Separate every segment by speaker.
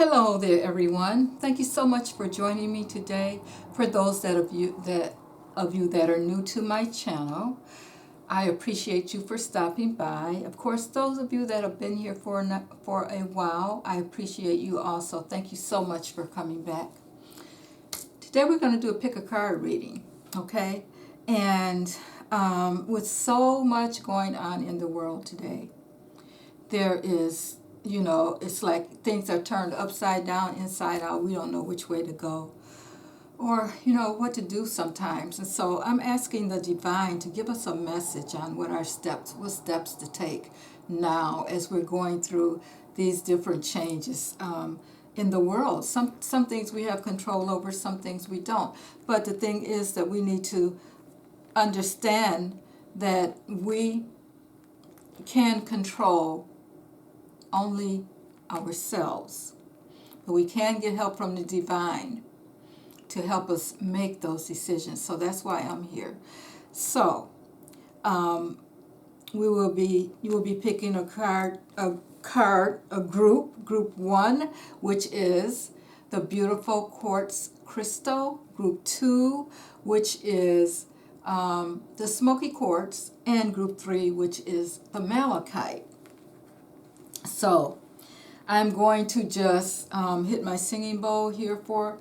Speaker 1: Hello there, everyone. Thank you so much for joining me today. For those that are new to my channel, I appreciate you for stopping by. Of course, those of you that have been here for a while, I appreciate you also. Thank you so much for coming back. Today we're going to do a pick a card reading, okay? And with so much going on in the world today, there is, it's like things are turned upside down, inside out. We don't know which way to go or, what to do sometimes. And so I'm asking the divine to give us a message on what steps to take now as we're going through these different changes in the world. Some things we have control over, some things we don't. But the thing is that we need to understand that we can control only ourselves. But we can get help from the divine to help us make those decisions. So that's why I'm here. So you will be picking a group 1, which is the beautiful quartz crystal, group 2, which is the smoky quartz, and group 3, which is the malachite. So I'm going to just hit my singing bowl here for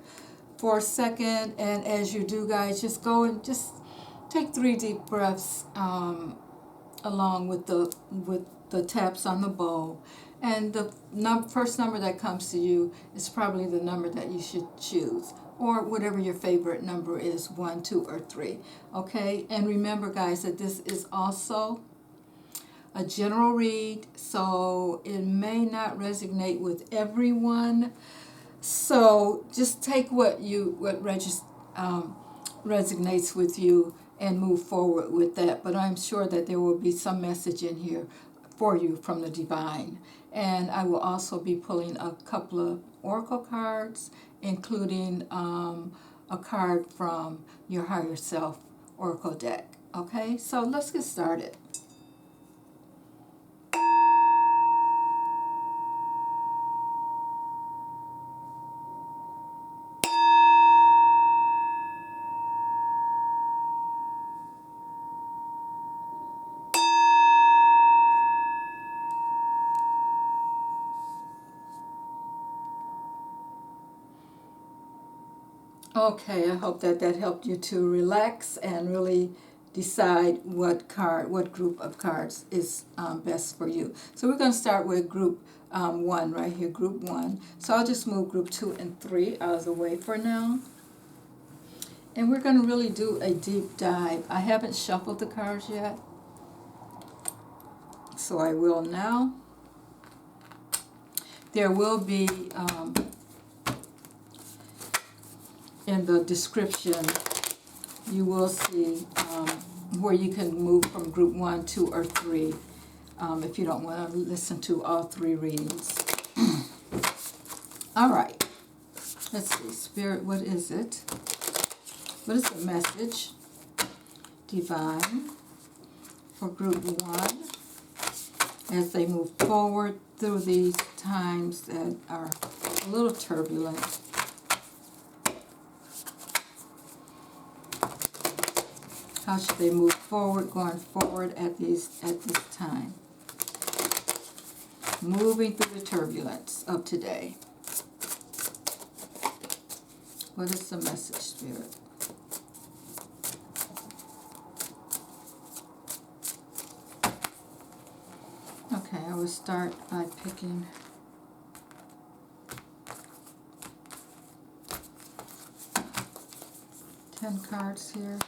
Speaker 1: a second, and as you do, guys, just go and just take 3 deep breaths along with the taps on the bowl. And the first number that comes to you is probably the number that you should choose, or whatever your favorite number is, 1, 2, or 3. Okay, and remember, guys, that this is also a general read, so it may not resonate with everyone. So just take what resonates with you and move forward with that. But I'm sure that there will be some message in here for you from the divine. And I will also be pulling a couple of oracle cards, including a card from your higher self oracle deck. Okay, so let's get started. Okay, I hope that helped you to relax and really decide what group of cards is best for you. So we're going to start with group 1 right here, group 1. So I'll just move group 2 and 3 out of the way for now. And we're going to really do a deep dive. I haven't shuffled the cards yet, so I will now. There will be in the description, you will see where you can move from group 1, 2, or 3 if you don't want to listen to all 3 readings. All right. Let's see. Spirit, what is it? What is the message? Divine for group 1 as they move forward through these times that are a little turbulent. How should they move forward, going forward at this time? Moving through the turbulence of today. What is the message, Spirit? Okay, I will start by picking ten cards here.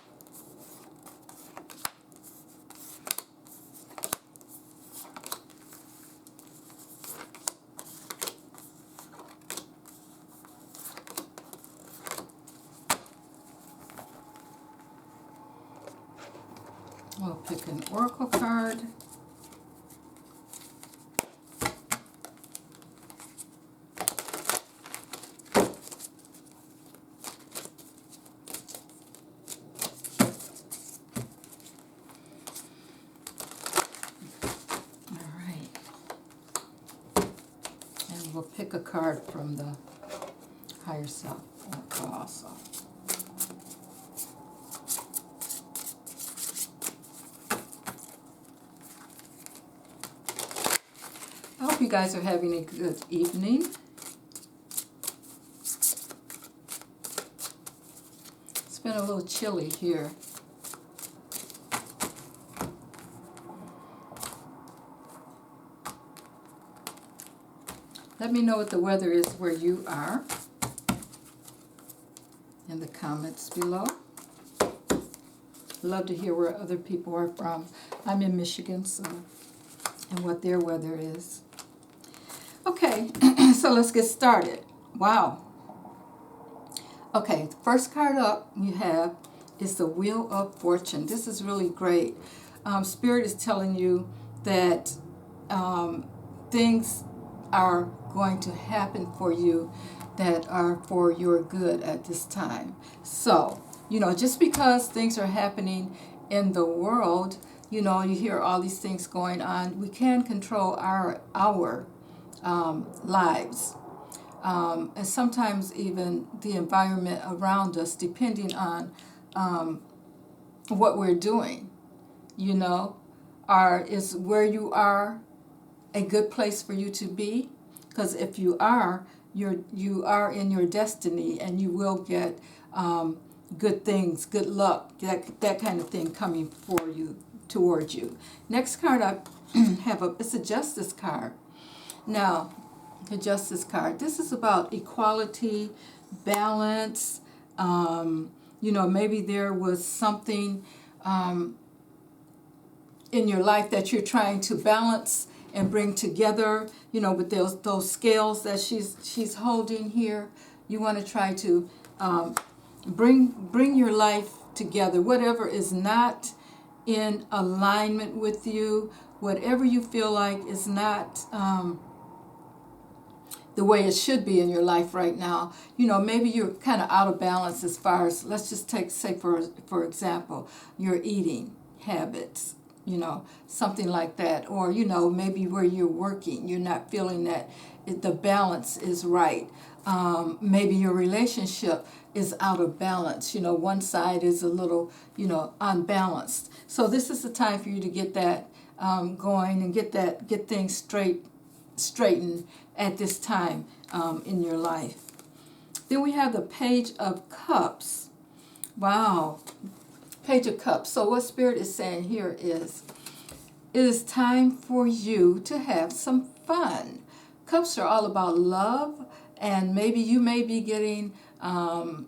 Speaker 1: We'll pick an oracle card. we'll pick a card from the higher self also. I hope you guys are having a good evening. It's been a little chilly here. Let me know what the weather is where you are in the comments below. Love to hear where other people are from. I'm in Michigan, so, and what their weather is. Okay, so let's get started. Wow. Okay, the first card up you have is the Wheel of Fortune. This is really great. Spirit is telling you that things are going to happen for you that are for your good at this time. So, just because things are happening in the world, you hear all these things going on, we can control our lives. And sometimes even the environment around us, depending on what we're doing, is where you are a good place for you to be? Because if you are, you are in your destiny, and you will get good things, good luck, that kind of thing coming for you, towards you. Next card I have it's a Justice card. Now, the Justice card. This is about equality, balance. Maybe there was something in your life that you're trying to balance and bring together. With those scales that she's holding here. You want to try to bring your life together. Whatever is not in alignment with you, whatever you feel like is not the way it should be in your life right now. Maybe you're kind of out of balance as far as, let's just say for example, your eating habits, something like that. Or, maybe where you're working, you're not feeling that the balance is right. Maybe your relationship is out of balance. One side is a little, unbalanced. So this is the time for you to get that going and get things straightened at this time in your life. Then we have the Page of Cups. Wow. Page of Cups. So what Spirit is saying here is, it is time for you to have some fun. Cups are all about love, and maybe you may be getting an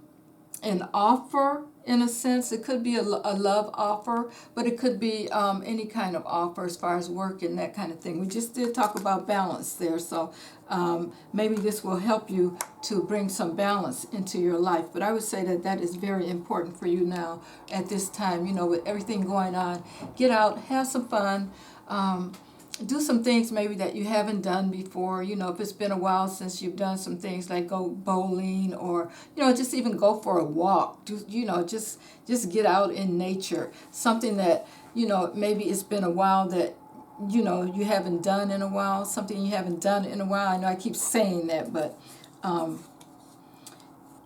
Speaker 1: offer, in a sense. It could be a love offer, but it could be any kind of offer as far as work and that kind of thing. We just did talk about balance there, so maybe this will help you to bring some balance into your life. But I would say that is very important for you now at this time, with everything going on. Get out, have some fun. Do some things maybe that you haven't done before. If it's been a while since you've done some things, like go bowling, or just even go for a walk. Just get out in nature. Something that maybe it's been a while that you haven't done in a while. Something you haven't done in a while. I know I keep saying that, but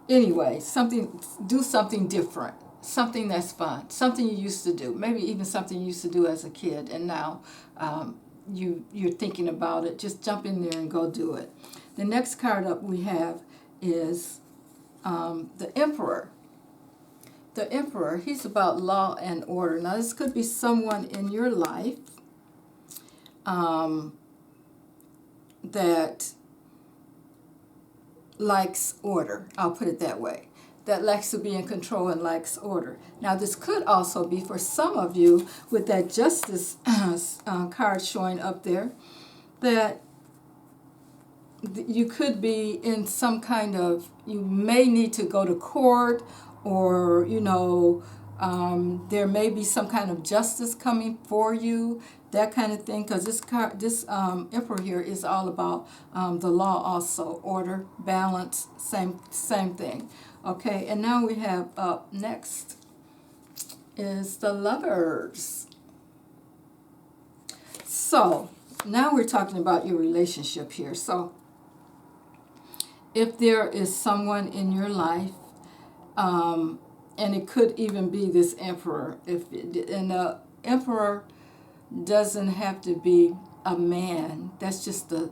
Speaker 1: anyway, do something different. Something that's fun. Something you used to do. Maybe even something you used to do as a kid, and now you're thinking about it. Just jump in there and go do it. The next card up we have is the Emperor. The Emperor, he's about law and order. Now, this could be someone in your life that likes order. I'll put it that way. That likes to be in control and likes order. Now, this could also be for some of you with that Justice card showing up there, that you could be in some kind of, you may need to go to court, or, there may be some kind of justice coming for you, that kind of thing, because this Emperor here is all about the law also, order, balance, same thing. Okay, and now we have up next is the Lovers. So now we're talking about your relationship here. So if there is someone in your life, and it could even be this emperor. And the emperor doesn't have to be a man. That's just the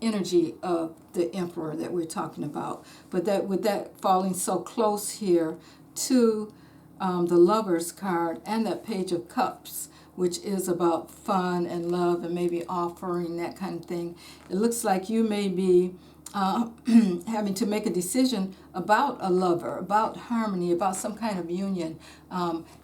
Speaker 1: energy of the emperor that we're talking about. But that with that falling so close here to the Lover's card and that Page of Cups, which is about fun and love and maybe offering, that kind of thing. It looks like you may be having to make a decision about a lover, about harmony, about some kind of union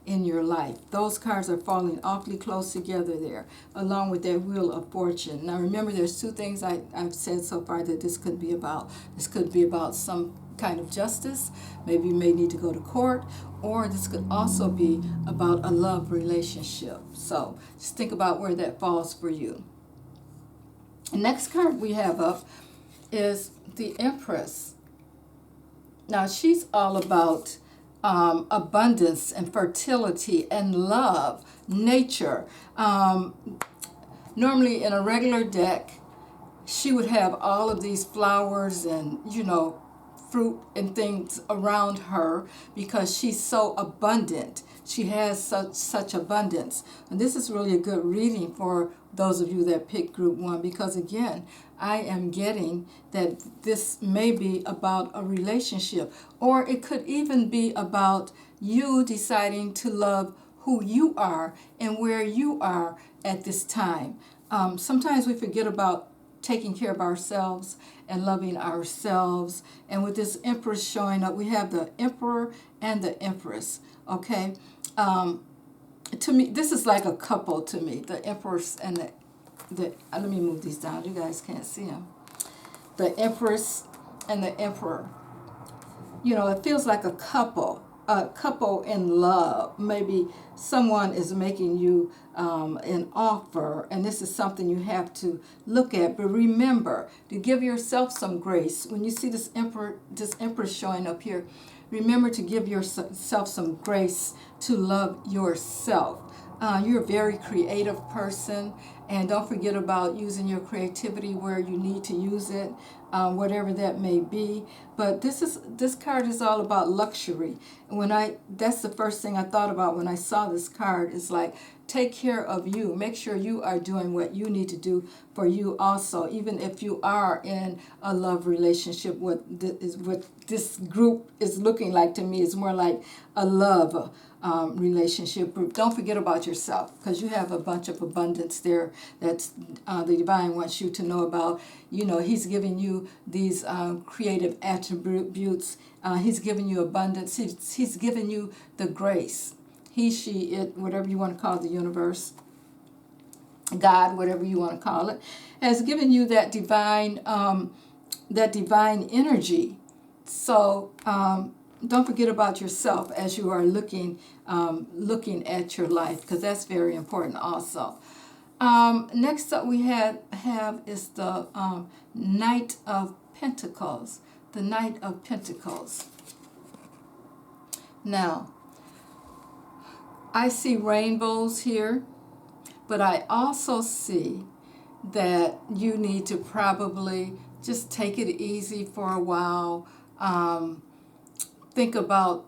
Speaker 1: in your life. Those cards are falling awfully close together there, along with that Wheel of Fortune. Now remember, there's two things I've said so far that this could be about. This could be about some kind of justice. Maybe you may need to go to court, or this could also be about a love relationship. So just think about where that falls for you. The next card we have up is the Empress. Now she's all about abundance and fertility and love, nature. Normally in a regular deck, she would have all of these flowers and, fruit and things around her because she's so abundant. She has such abundance. And this is really a good reading for those of you that pick Group 1, because again, I am getting that this may be about a relationship, or it could even be about you deciding to love who you are and where you are at this time. Sometimes we forget about taking care of ourselves and loving ourselves. And with this Empress showing up, we have the Emperor and the Empress. Okay, to me, this is like a couple to me. The Empress and the let me move these down. You guys can't see them. The Empress and the Emperor. It feels like a couple in love. Maybe someone is making you an offer, and this is something you have to look at. But remember to give yourself some grace. When you see this Empress showing up here, remember to give yourself some grace to love yourself. You're a very creative person, and don't forget about using your creativity where you need to use it, whatever that may be. But this card is all about luxury. And that's the first thing I thought about when I saw this card. Is like, take care of you. Make sure you are doing what you need to do for you also, even if you are in a love relationship. What this group is looking like to me is more like a love relationship. But don't forget about yourself, because you have a bunch of abundance there that's the divine wants you to know about. He's giving you these creative attributes. He's giving you abundance. He's giving you the grace. He, she, it, whatever you want to call the universe, God, whatever you want to call it, has given you that divine energy. So don't forget about yourself as you are looking at your life, because that's very important also. Next up we have is the Knight of Pentacles. The Knight of Pentacles. Now, I see rainbows here, but I also see that you need to probably just take it easy for a while. Think about,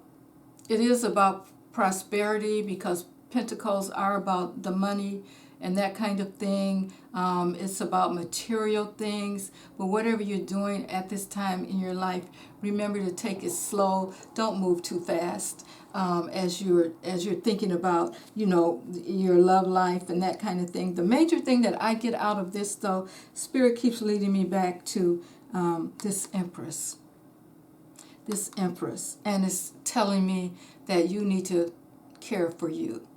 Speaker 1: it is about prosperity, because pentacles are about the money and that kind of thing. It's about material things. But whatever you're doing at this time in your life, remember to take it slow. Don't move too fast as you're thinking about your love life and that kind of thing. The major thing that I get out of this, though, Spirit keeps leading me back to this Empress. This Empress, and it's telling me that you need to care for you.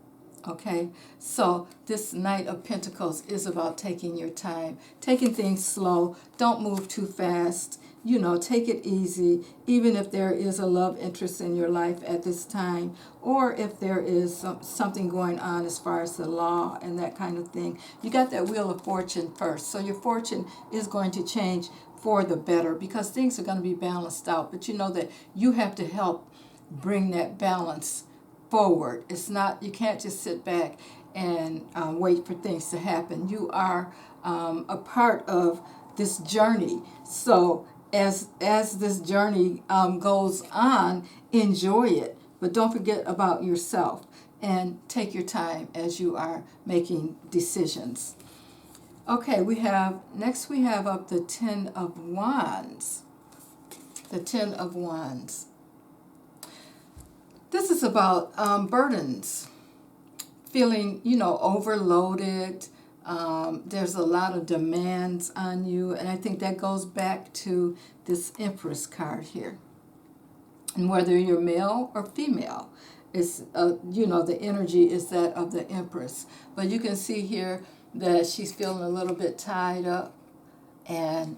Speaker 1: Okay, so this Knight of Pentacles is about taking your time, taking things slow. Don't move too fast. Take it easy, even if there is a love interest in your life at this time, or if there is something going on as far as the law and that kind of thing. You got that Wheel of Fortune first, so your fortune is going to change for the better, because things are going to be balanced out. But you know that you have to help bring that balance forward. It's not, you can't just sit back and wait for things to happen. You are a part of this journey. So as this journey goes on, enjoy it, but don't forget about yourself and take your time as you are making decisions. Okay, we have up the Ten of Wands. The Ten of Wands. This is about burdens, feeling, overloaded. There's a lot of demands on you, and I think that goes back to this Empress card here. And whether you're male or female, it's the energy is that of the Empress. But you can see here that she's feeling a little bit tied up, and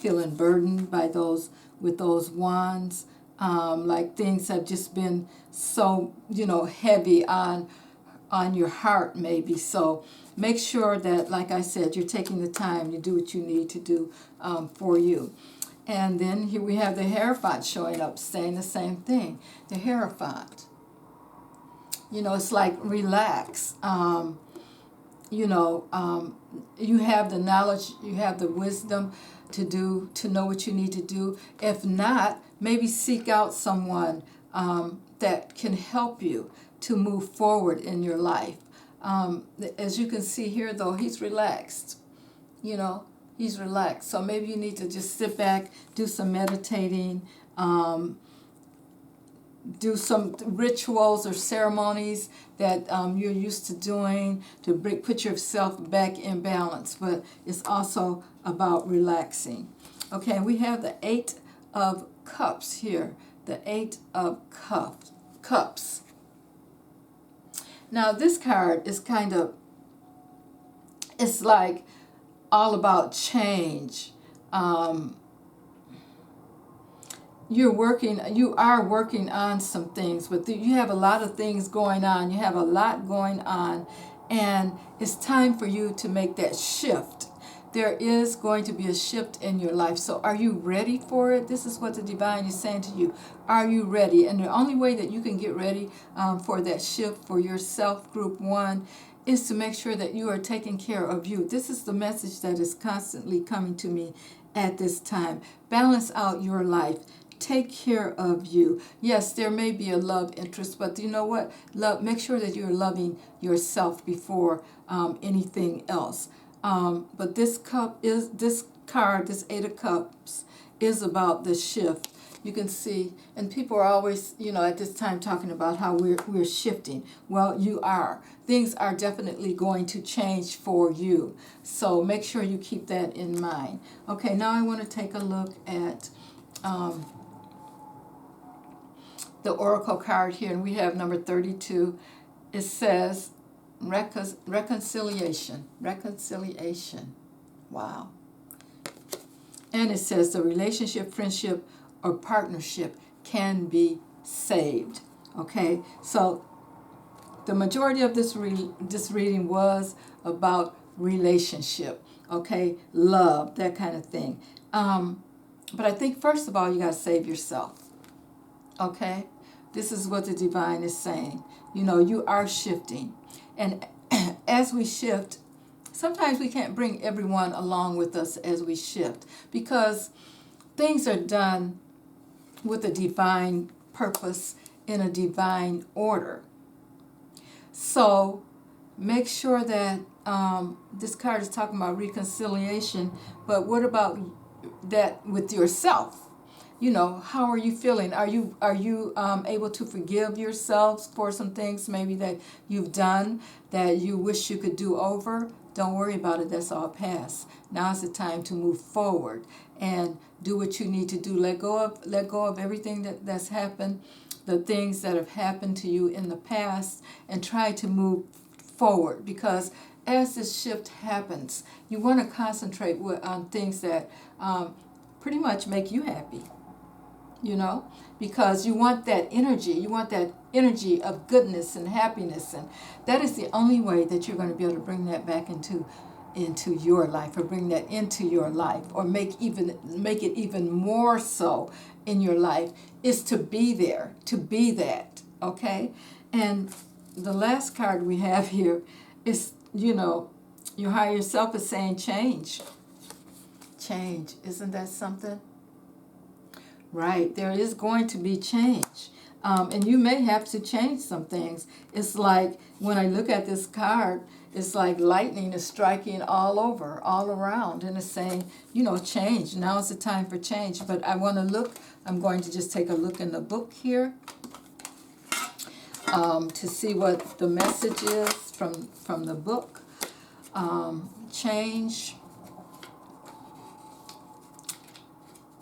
Speaker 1: feeling burdened by those wands. Like things have just been so heavy on your heart maybe. So make sure that, like I said, you're taking the time to do what you need to do for you. And then here we have the Hierophant showing up, saying the same thing. The Hierophant. It's like relax. You have the knowledge, you have the wisdom to know what you need to do. If not, maybe seek out someone that can help you to move forward in your life. As you can see here, though, he's relaxed. He's relaxed. So maybe you need to just sit back, do some meditating, do some rituals or ceremonies that you're used to doing to put yourself back in balance. But it's also about relaxing. Okay, we have the Eight of Cups here. The Eight of Cups. Now this card is it's like all about change. You are working on some things, but you have a lot of things going on. You have a lot going on, and it's time for you to make that shift. There is going to be a shift in your life. So are you ready for it? This is what the divine is saying to you. Are you ready? And the only way that you can get ready for that shift for yourself, group one, is to make sure that you are taking care of you. This is the message that is constantly coming to me at this time. Balance out your life. Take care of you. Yes, there may be a love interest, but you know what? Make sure that you're loving yourself before anything else. But this card, this Eight of Cups, is about the shift. You can see, and people are always, at this time talking about how we're shifting. Well, you are. Things are definitely going to change for you. So make sure you keep that in mind. Okay, now I want to take a look at the Oracle card here, and we have number 32. It says reconciliation. Wow. And it says the relationship, friendship, or partnership can be saved. Okay, so the majority of this reading was about relationship. Okay, love, that kind of thing. But I think first of all, you got to save yourself. Okay, this is what the divine is saying. You are shifting, and as we shift, sometimes we can't bring everyone along with us as we shift, because things are done with a divine purpose in a divine order. So make sure that this card is talking about reconciliation, but what about that with yourself? How are you feeling? Are you able to forgive yourselves for some things maybe that you've done that you wish you could do over? Don't worry about it. That's all past. Now is the time to move forward and do what you need to do. Let go of everything that's happened, the things that have happened to you in the past, and try to move forward, because as this shift happens, you want to concentrate on things that pretty much make you happy. Because you want that energy of goodness and happiness, and that is the only way that you're going to be able to bring that back into your life, or bring that into your life, or make it even more so in your life, is to be there, to be that. Okay? And the last card we have here is, your higher self is saying change. Isn't that something? Right, there is going to be change. And you may have to change some things. It's like when I look at this card, it's like lightning is striking all over, all around, and it's saying, you know, change. Now is the time for change. But I want to look, I'm going to just take a look in the book here to see what the message is from the book. Change.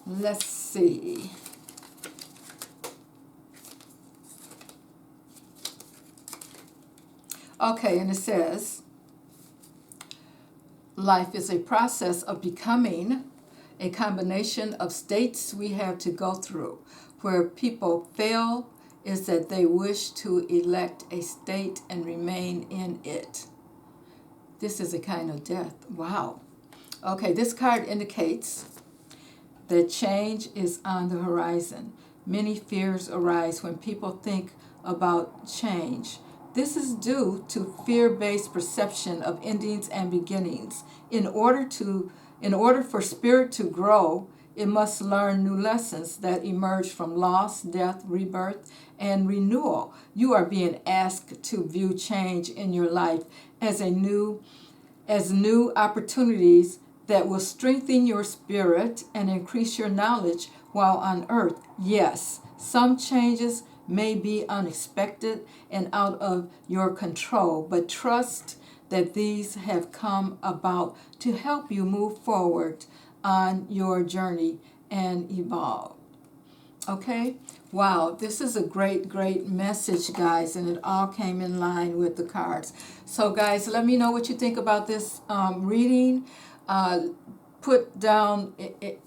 Speaker 1: Let's see. Okay, and it says, life is a process of becoming, a combination of states we have to go through. Where people fail is that they wish to elect a state and remain in it. This is a kind of death. Wow. Okay, this card indicates that change is on the horizon. Many fears arise when people think about change. This is due to fear-based perception of endings and beginnings. In order for spirit to grow, it must learn new lessons that emerge from loss, death, rebirth, and renewal. You are being asked to view change in your life as new opportunities that will strengthen your spirit and increase your knowledge while on earth. Yes, some changes may be unexpected and out of your control, but trust that these have come about to help you move forward on your journey and evolve. Okay? Wow, this is a great, great message, guys, and it all came in line with the cards. So, guys, let me know what you think about this reading. Put down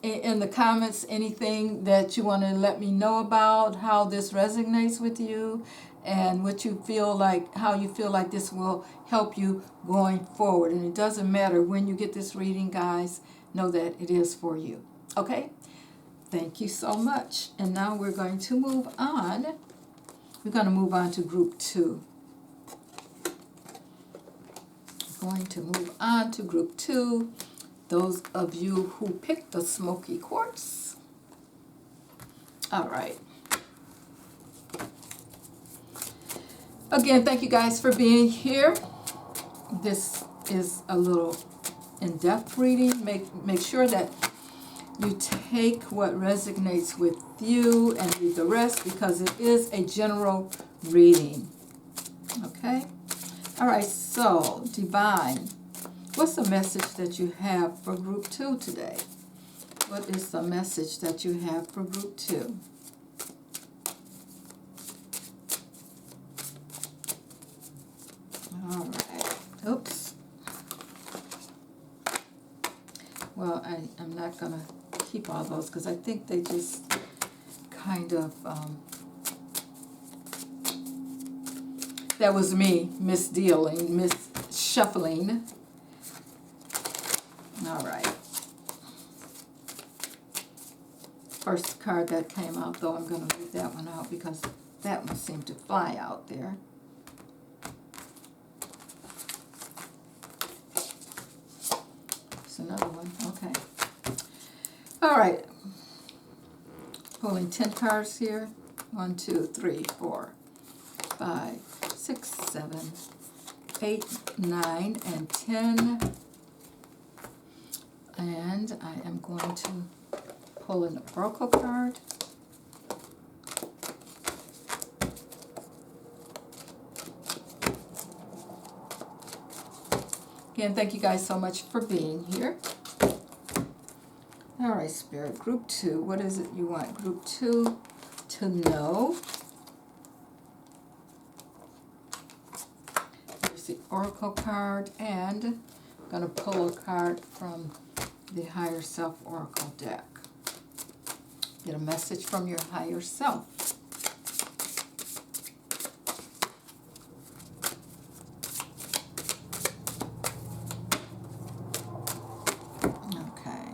Speaker 1: in the comments anything that you want to let me know about, how this resonates with you, and what you feel like, how you feel like this will help you going forward. And it doesn't matter when you get this reading, guys, know that it is for you. Okay? Thank you so much. And now we're going to move on. We're going to move on to group 2. Going to move on to group 2. Those of you who picked the smoky quartz. All right. Again, thank you guys for being here. This is a little in-depth reading. Make sure that you take what resonates with you and read the rest, because it is a general reading. Okay? All right, so Divine, what's the message that you have for group 2 today? What is the message that you have for group 2? All right. Oops. Well, I'm not going to keep all those because I think they just kind of, that was me misdealing, shuffling. All right. First card that came out, though, I'm going to leave that one out because that one seemed to fly out there. There's another one. Okay. All right. Pulling 10 cards here. 1, 2, 3, 4, 5, 6, 7, 8, 9, and 10. And I am going to pull an oracle card. Again, thank you guys so much for being here. All right, Spirit, group 2. What is it you want group 2 to know? Here's the oracle card, and I'm going to pull a card from the Higher Self Oracle deck. Get a message from your higher self. Okay.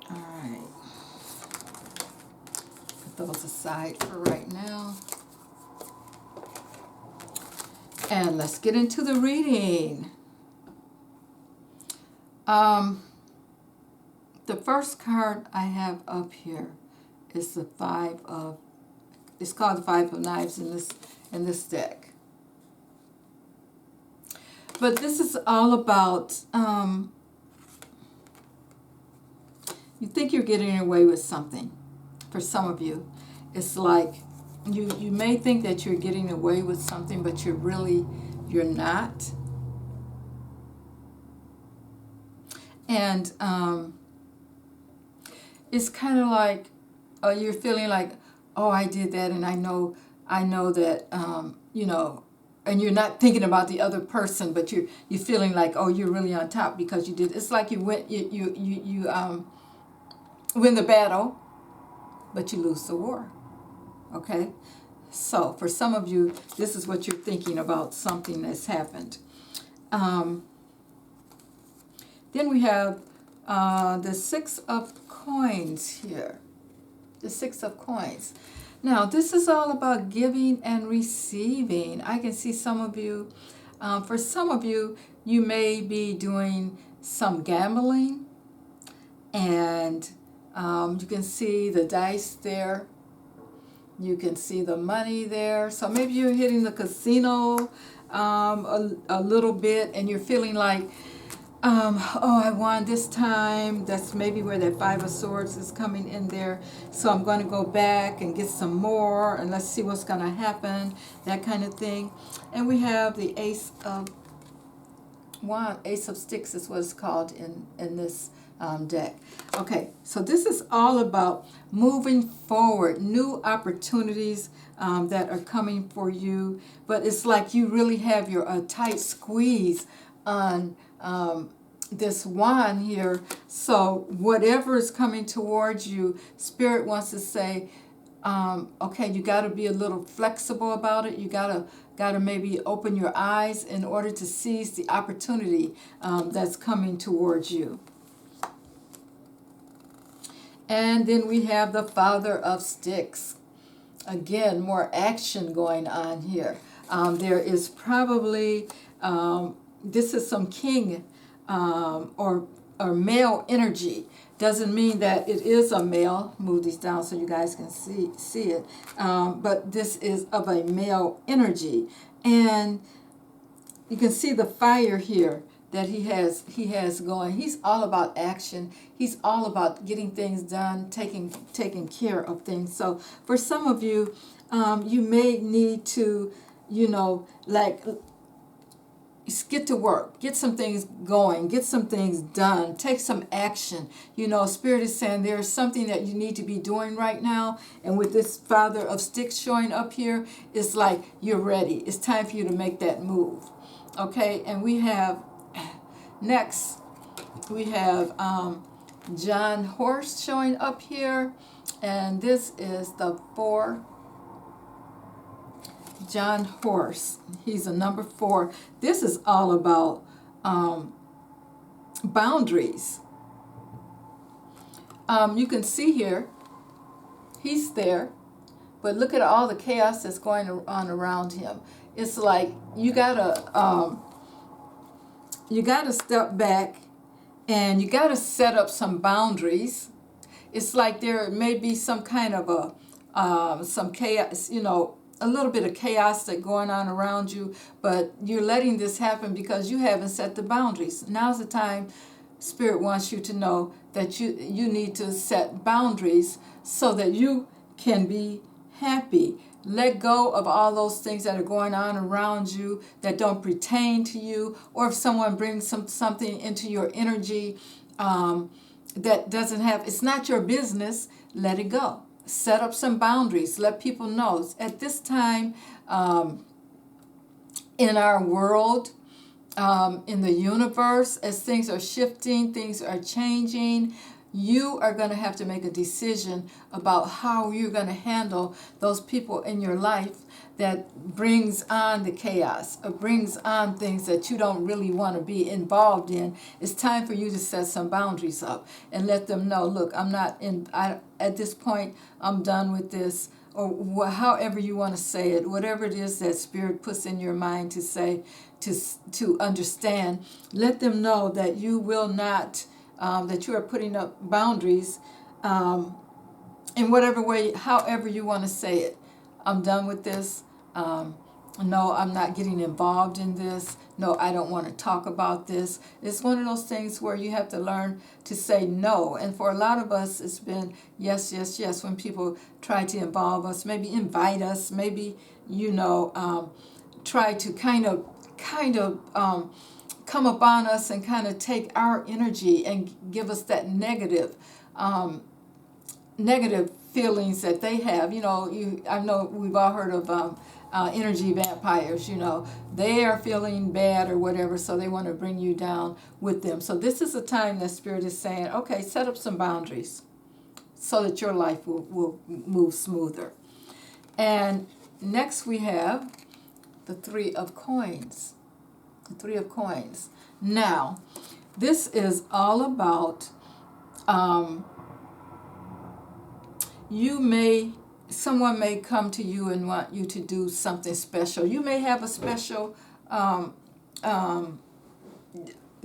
Speaker 1: All right. Put those aside for right now. And let's get into the reading. The first card I have up here is the it's called the Five of Knives in this deck. But this is all about, you think you're getting away with something. For some of you, it's like you may think that you're getting away with something, but you're not. And it's kind of like you're feeling like, oh, I did that, and I know that, and you're not thinking about the other person, but you're feeling like, oh, you're really on top because you did. It's like you win the battle, but you lose the war. Okay, so for some of you, this is what you're thinking about, something that's happened. Then we have the Six of Coins here. The Six of Coins. Now, this is all about giving and receiving. I can see some of you, for some of you, you may be doing some gambling, and you can see the dice there. You can see the money there. So maybe you're hitting the casino a little bit, and you're feeling like, oh, I won this time. That's maybe where that Five of Swords is coming in there. So I'm going to go back and get some more, and let's see what's going to happen, that kind of thing. And we have the Ace of Sticks is what it's called in this deck. Okay, so this is all about moving forward, new opportunities that are coming for you. But it's like you really have a tight squeeze on this wand here. So whatever is coming towards you, Spirit wants to say, okay, you got to be a little flexible about it. You got to maybe open your eyes in order to seize the opportunity that's coming towards you. And then we have the Father of Sticks. Again, more action going on here. There is probably, this is some king or male energy. Doesn't mean that it is a male. Move these down so you guys can see it. But this is of a male energy. And you can see the fire here that he has going. He's all about action. He's all about getting things done, taking care of things. So for some of you, you may need to, get to work, get some things going, get some things done, take some action. Spirit is saying there's something that you need to be doing right now. And with this Father of Sticks showing up here, it's like you're ready. It's time for you to make that move. Okay, and we have next, we have John Horse showing up here, and this is the 4. John Horse. He's a number 4. This is all about boundaries. You can see here, he's there, but look at all the chaos that's going on around him. It's like you gotta step back, and you gotta set up some boundaries. It's like there may be some kind of some chaos, a little bit of chaos that's going on around you, but you're letting this happen because you haven't set the boundaries. Now's the time Spirit wants you to know that you need to set boundaries so that you can be happy. Let go of all those things that are going on around you that don't pertain to you, or if someone brings something into your energy that doesn't have, it's not your business, let it go. Set up some boundaries. Let people know. At this time in our world, in the universe, as things are shifting, things are changing, you are going to have to make a decision about how you're going to handle those people in your life that brings on the chaos or brings on things that you don't really want to be involved in. It's time for you to set some boundaries up and let them know, look, at this point, I'm done with this, or however you want to say it, whatever it is that Spirit puts in your mind to say, to understand, let them know that you will not, that you are putting up boundaries in whatever way, however you want to say it. I'm done with this. No, I'm not getting involved in this. No, I don't want to talk about this. It's one of those things where you have to learn to say no. And for a lot of us, it's been yes, yes, yes. When people try to involve us, maybe invite us, maybe, try to kind of come upon us and kind of take our energy and give us that negative feelings that they have. I know we've all heard of energy vampires. They are feeling bad or whatever, so they want to bring you down with them. So this is a time that Spirit is saying, okay, set up some boundaries so that your life will move smoother. And next we have the Three of Coins. The Three of Coins. Now, this is all about someone may come to you and want you to do something special. You may have a special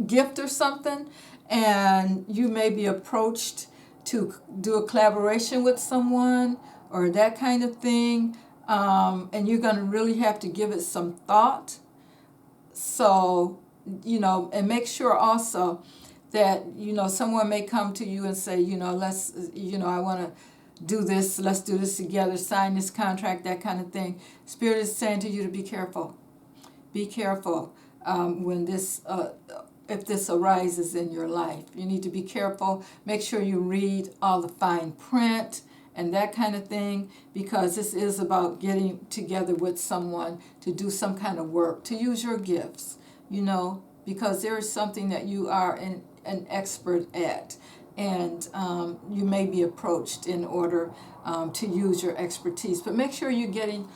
Speaker 1: gift or something, and you may be approached to do a collaboration with someone or that kind of thing, and you're going to really have to give it some thought. So, and make sure also that, someone may come to you and say, let's, I want to do this, let's do this together, sign this contract, that kind of thing. Spirit is saying to you to be careful. Be careful when if this arises in your life. You need to be careful. Make sure you read all the fine print and that kind of thing, because this is about getting together with someone to do some kind of work, to use your gifts, because there is something that you are an expert at. And you may be approached in order to use your expertise. But make sure you're getting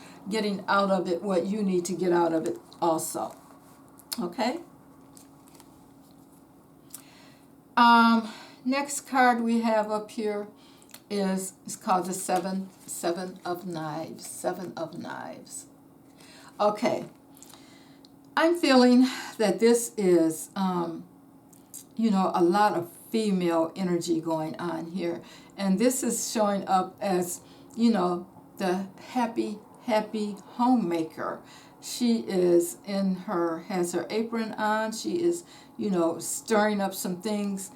Speaker 1: out of it what you need to get out of it also. Okay? Next card we have up here is called the Seven of Knives. Seven of Knives. Okay. I'm feeling that this is, a lot of female energy going on here, and this is showing up as the happy homemaker. She is has her apron on. She is stirring up some things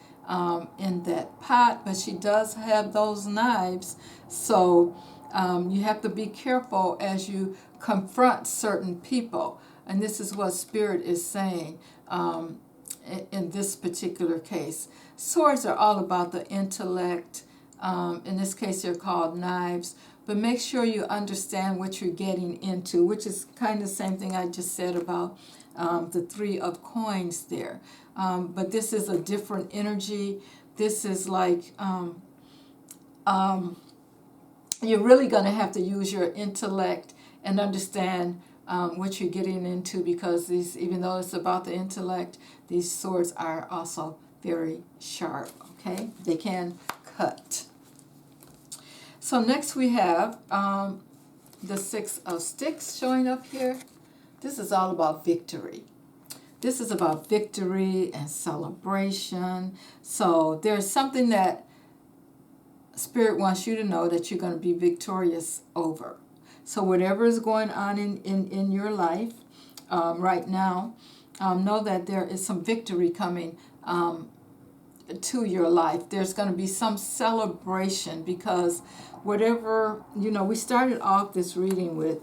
Speaker 1: in that pot, but she does have those knives, so you have to be careful as you confront certain people. And this is what Spirit is saying in this particular case. Swords are all about the intellect. In this case, they're called knives. But make sure you understand what you're getting into, which is kind of the same thing I just said about the Three of Coins there. But this is a different energy. This is like you're really going to have to use your intellect and understand what you're getting into, because even though it's about the intellect, these swords are also very sharp, okay? They can cut. So next we have the Six of Sticks showing up here. This is all about victory. This is about victory and celebration. So there's something that Spirit wants you to know that you're going to be victorious over. So whatever is going on in your life right now, know that there is some victory coming to your life. There's going to be some celebration, because whatever, we started off this reading with,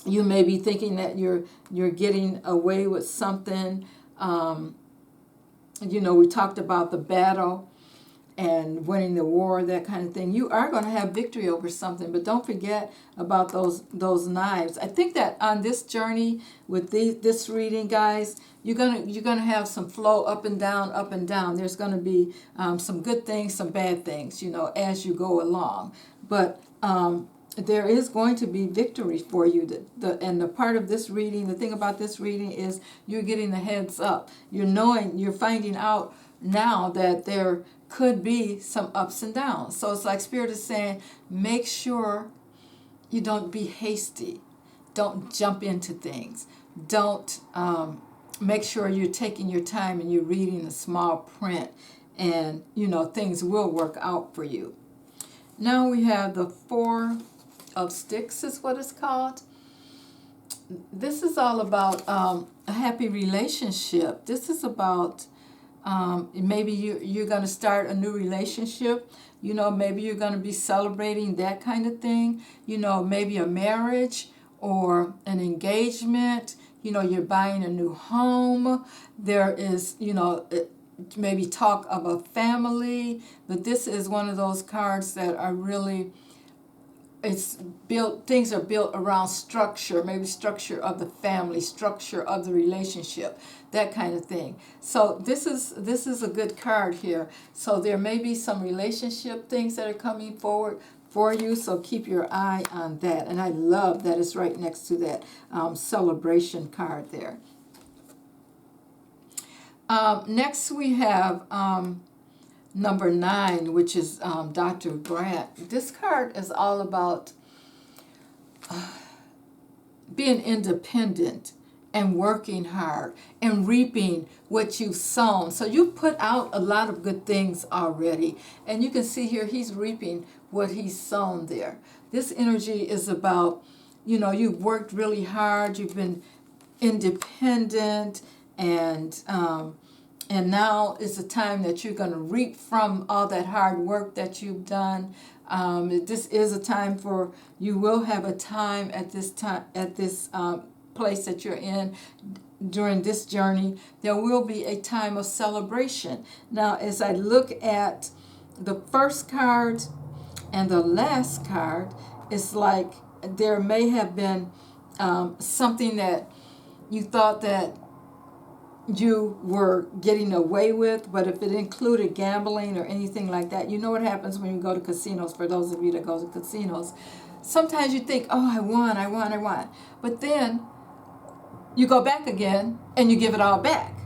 Speaker 1: you may be thinking that you're getting away with something. We talked about the battle and winning the war, that kind of thing. You are going to have victory over something, but don't forget about those knives. I think that on this journey with this reading, guys, you're gonna have some flow up and down, up and down. There's going to be some good things, some bad things, as you go along. But there is going to be victory for you. And the part of this reading, the thing about this reading is you're getting the heads up. You're finding out now that could be some ups and downs. So it's like Spirit is saying, make sure you don't be hasty. Don't jump into things. Don't make sure you're taking your time and you're reading the small print, and things will work out for you. Now we have the Four of Sticks is what it's called. This is all about a happy relationship. This is about maybe you're going to start a new relationship. Maybe you're going to be celebrating that kind of thing. Maybe a marriage or an engagement. You're buying a new home. There is, maybe talk of a family. But this is one of those cards that are really, things are built around structure, maybe structure of the family, structure of the relationship, that kind of thing. So this is a good card here. So there may be some relationship things that are coming forward for you, so keep your eye on that. And I love that it's right next to that celebration card there. Next we have number 9, which is Dr. Grant. This card is all about being independent and working hard and reaping what you've sown. So you put out a lot of good things already. And you can see here he's reaping what he's sown there. This energy is about, you've worked really hard, you've been independent, and now is the time that you're going to reap from all that hard work that you've done. This is a time you will have a time at this place that you're in during this journey. There will be a time of celebration. Now, as I look at the first card and the last card, it's like there may have been something that you thought that you were getting away with, but if it included gambling or anything like that, you know what happens when you go to casinos. For those of you that go to casinos, sometimes you think, oh, I won. But then you go back again and you give it all back.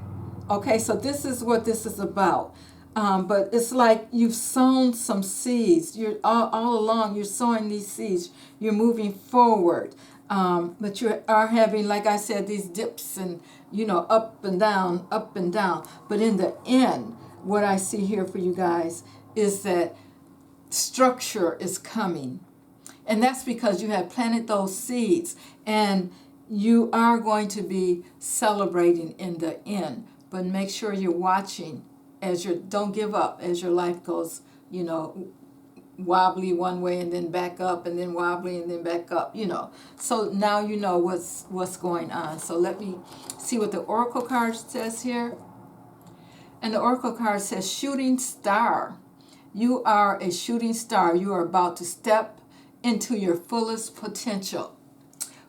Speaker 1: Okay, so this is what this is about. But it's like you've sown some seeds. You're all along, you're sowing these seeds. You're moving forward. But you are having, like I said, these dips and, up and down, up and down. But in the end, what I see here for you guys is that structure is coming. And that's because you have planted those seeds. And you are going to be celebrating in the end. But make sure you're watching don't give up as your life goes, wobbly one way and then back up and then wobbly and then back up, So now you know what's going on. So let me see what the Oracle card says here. And the Oracle card says, shooting star. You are a shooting star. You are about to step into your fullest potential.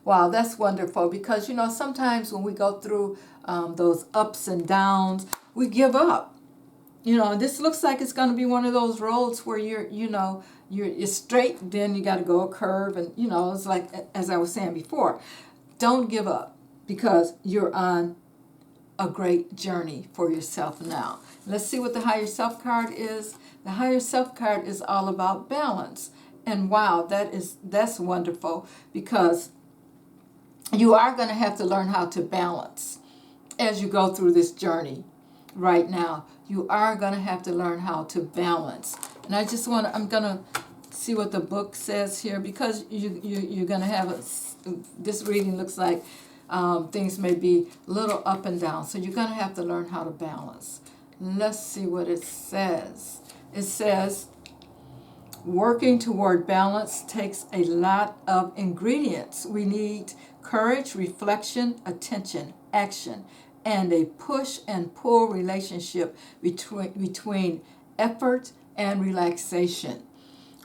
Speaker 1: Wow, that's wonderful, because, sometimes when we go through those ups and downs, we give up. This looks like it's going to be one of those roads where you're straight, then you got to go a curve. And, it's like, as I was saying before, don't give up, because you're on a great journey for yourself now. Let's see what the Higher Self card is. The Higher Self card is all about balance. And wow, that's wonderful, because you are going to have to learn how to balance as you go through this journey right now. You are going to have to learn how to balance. And I'm going to see what the book says here, because you're going to have this reading looks like things may be a little up and down. So you're going to have to learn how to balance. Let's see what it says. It says, working toward balance takes a lot of ingredients. We need courage, reflection, attention, action, and a push and pull relationship between effort and relaxation.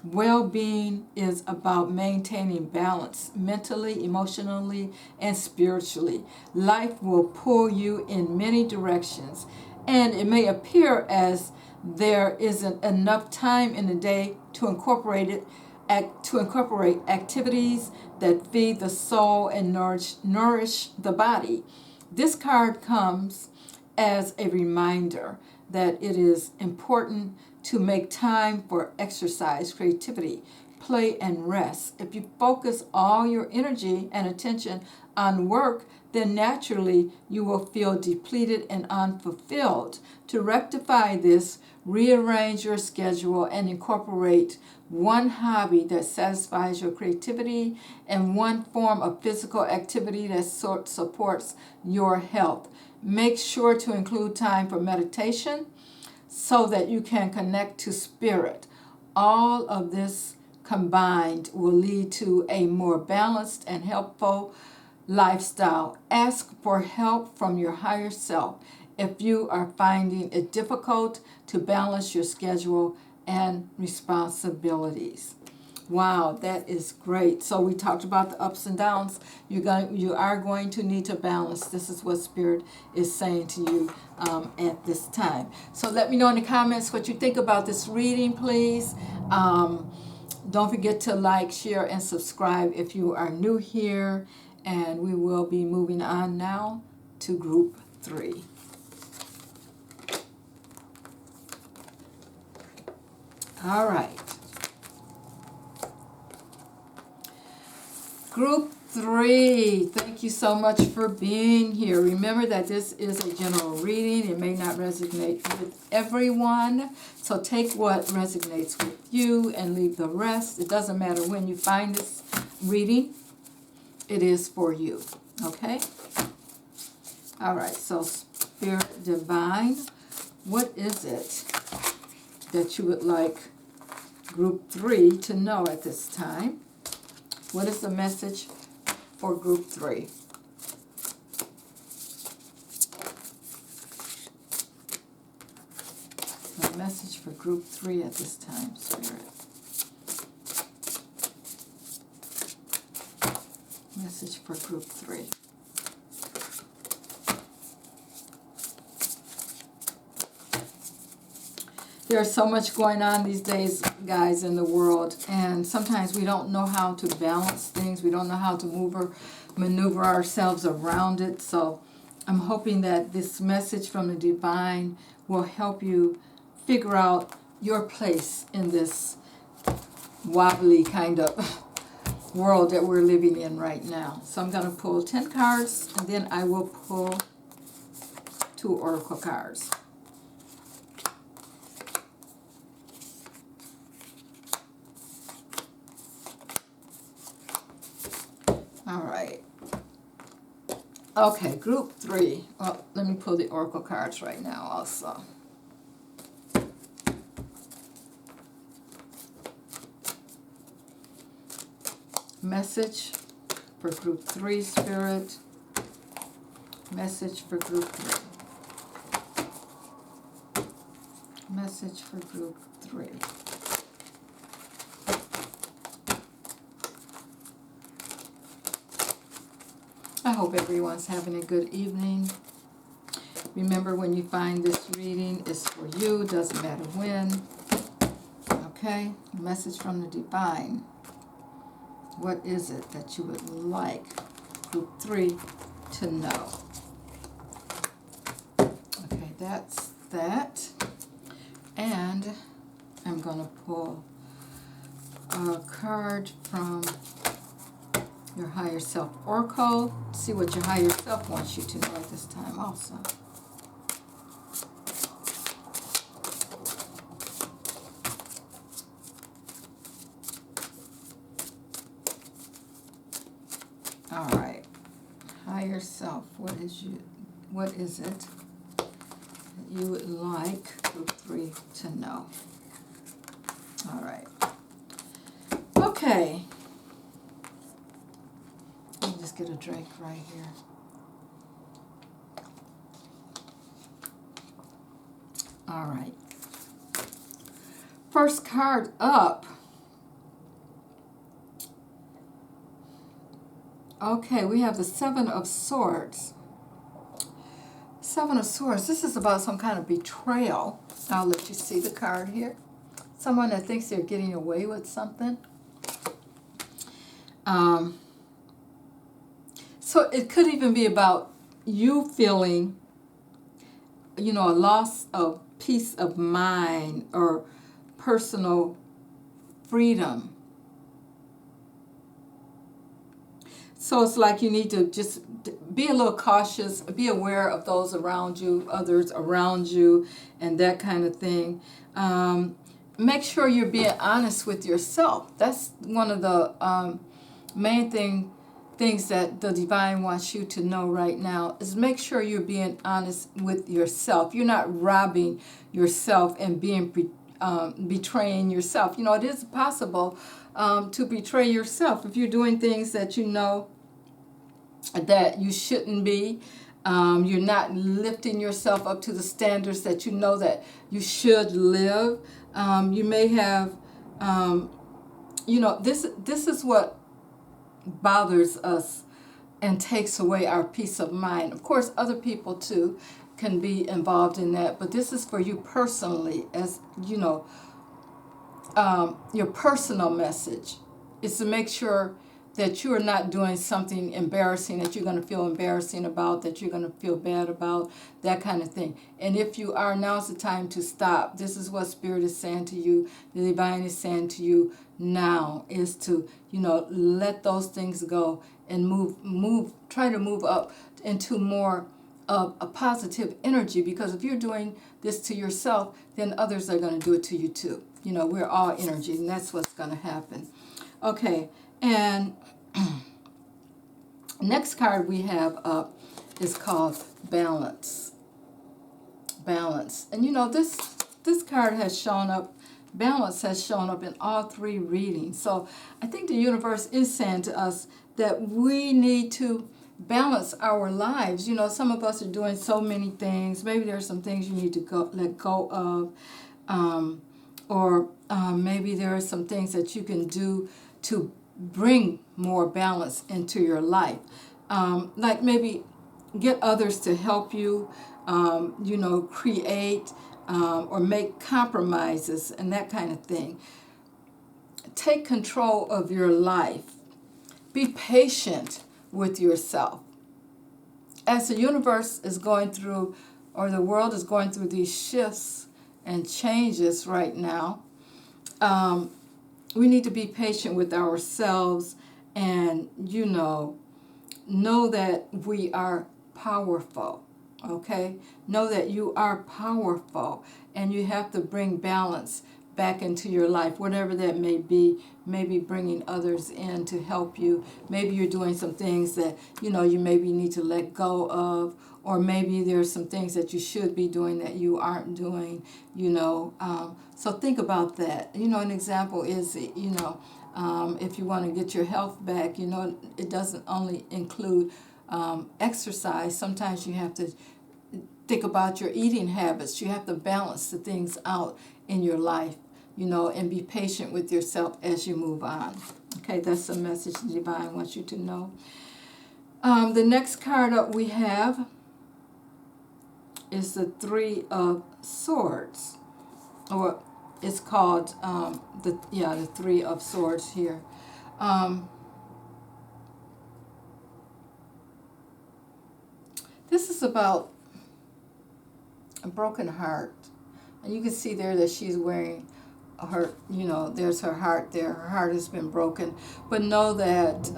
Speaker 1: Well-being is about maintaining balance mentally, emotionally, and spiritually. Life will pull you in many directions, and it may appear as there isn't enough time in the day to incorporate activities that feed the soul and nourish the body. This card comes as a reminder that it is important to make time for exercise, creativity, play, and rest. If you focus all your energy and attention on work, then naturally you will feel depleted and unfulfilled. To rectify this, rearrange your schedule and incorporate one hobby that satisfies your creativity and one form of physical activity that supports your health. Make sure to include time for meditation so that you can connect to spirit. All of this combined will lead to a more balanced and helpful lifestyle. Ask for help from your higher self if you are finding it difficult to balance your schedule and responsibilities. Wow, that is great. So we talked about the ups and downs. You are going to need to balance. This is what Spirit is saying to you at this time. So let me know in the comments what you think about this reading, please. Don't forget to like, share, and subscribe if you are new here. And we will be moving on now to Group 3. All right. Group 3, thank you so much for being here. Remember that this is a general reading. It may not resonate with everyone. So take what resonates with you and leave the rest. It doesn't matter when you find this reading. It is for you. Okay? All right. So Spirit Divine, what is it that you would like Group 3 to know at this time? What is the message for Group 3? The message for Group 3 at this time, Spirit. Message for Group 3. There's so much going on these days, guys, in the world, and sometimes we don't know how to balance things. We don't know how to maneuver ourselves around it. So I'm hoping that this message from the Divine will help you figure out your place in this wobbly kind of world that we're living in right now. So I'm going to pull 10 cards, and then I will pull 2 oracle cards. All right. Okay, Group 3. Well, let me pull the oracle cards right now also. Message for Group 3, Spirit. Message for Group 3. Message for Group 3. I hope everyone's having a good evening. Remember, when you find this reading, it's for you. Doesn't matter when. Okay? Message from the Divine. What is it that you would like Group 3 to know? Okay, that's that. And I'm going to pull a card from your higher self oracle. See what your higher self wants you to know at this time also. All right. Higher self, what is it that you would like Group 3 to know? All right. Okay. Let me just get a drink right here. All right. First card up. Okay, we have the Seven of Swords. Seven of Swords. This is about some kind of betrayal. I'll let you see the card here. Someone that thinks they're getting away with something. So it could even be about you feeling, a loss of peace of mind, or personal freedom. So it's like you need to just be a little cautious, be aware of those around you, others around you, and that kind of thing. Make sure you're being honest with yourself. That's one of the main things that the divine wants you to know right now is make sure you're being honest with yourself. You're not robbing yourself and betraying yourself. It is possible to betray yourself if you're doing things that you know that you shouldn't be. You're not lifting yourself up to the standards that you know that you should live. You may have, this is what bothers us and takes away our peace of mind. Of course, other people too can be involved in that, but this is for you personally, as your personal message is to make sure that you are not doing something embarrassing that you're going to feel embarrassing about, that you're going to feel bad about, that kind of thing. And if you are, now's the time to stop. This is what Spirit is saying to you. The divine is saying to you now is to, let those things go and try to move up into more of a positive energy, because if you're doing this to yourself, then others are going to do it to you too. We're all energy, and that's what's going to happen. Okay, and next card we have up is called Balance. Balance. And this card has shown up, balance has shown up in all three readings. So I think the universe is saying to us that we need to balance our lives. Some of us are doing so many things. Maybe there's some things you need to let go of. Or maybe there are some things that you can do to bring more balance into your life. Like maybe get others to help you, create or make compromises and that kind of thing. Take control of your life. Be patient with yourself. As the universe is going through, or the world is going through these shifts and changes right now, we need to be patient with ourselves and, know that we are powerful, okay? Know that you are powerful, and you have to bring balance back into your life, whatever that may be. Maybe bringing others in to help you. Maybe you're doing some things that, you maybe need to let go of, or maybe there's some things that you should be doing that you aren't doing, So think about that. An example is, if you want to get your health back, it doesn't only include exercise. Sometimes you have to think about your eating habits. You have to balance the things out in your life, and be patient with yourself as you move on. Okay, that's the message the divine wants you to know. The next card up we have is the Three of Swords, or it's called the Three of Swords here. This is about a broken heart, and you can see there that she's wearing her, there's her heart there. Her heart has been broken, but know that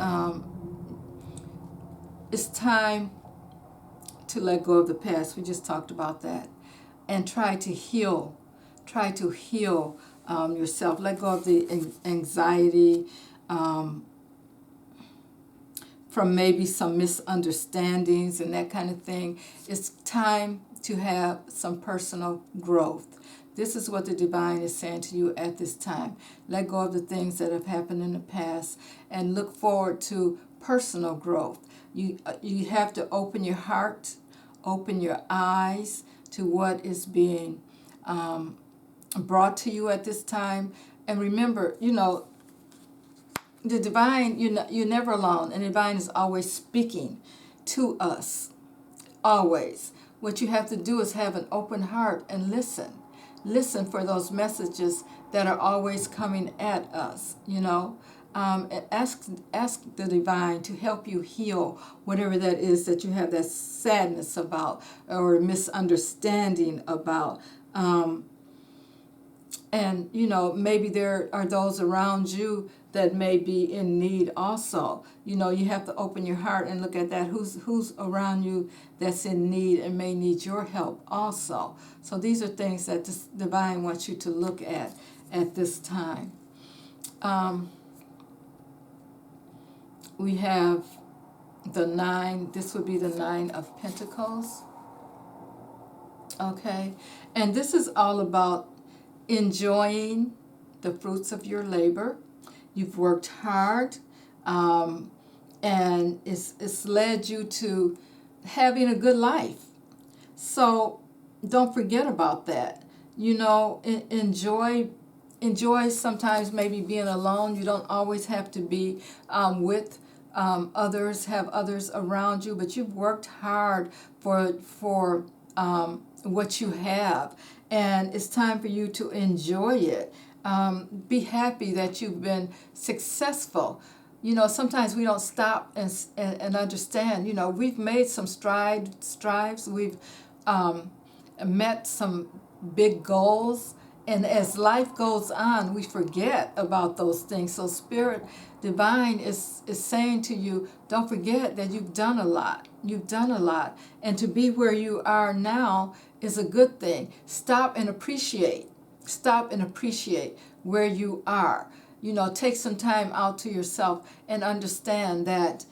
Speaker 1: it's time to let go of the past. We just talked about that, and try to heal yourself. Let go of the anxiety from maybe some misunderstandings and that kind of thing. It's time to have some personal growth. This is what the divine is saying to you at this time. Let go of the things that have happened in the past and look forward to personal growth. You have to open your heart, open your eyes to what is being brought to you at this time. And remember, the divine, you're never alone, and the divine is always speaking to us, always. What you have to do is have an open heart and listen. Listen for those messages that are always coming at us, and ask the divine to help you heal whatever that is that you have that sadness about or misunderstanding about. And, you know, maybe there are those around you that may be in need also. You know, you have to open your heart and look at that. Who's around you that's in need and may need your help also. So these are things that this divine wants you to look at this time. We have the 9. This would be the 9 of Pentacles. Okay. And this is all about enjoying the fruits of your labor. You've worked hard, and it's led you to having a good life. So don't forget about that. You know, enjoy sometimes maybe being alone. You don't always have to be with others, have others around you, but you've worked hard for what you have, and it's time for you to enjoy it. Be happy that you've been successful. You know, sometimes we don't stop and understand. You know, we've made some strides. We've met some big goals. And as life goes on, we forget about those things. So Spirit Divine is saying to you, don't forget that you've done a lot. You've done a lot. And to be where you are now is a good thing. Stop and appreciate. Stop and appreciate where you are. You know, take some time out to yourself and understand that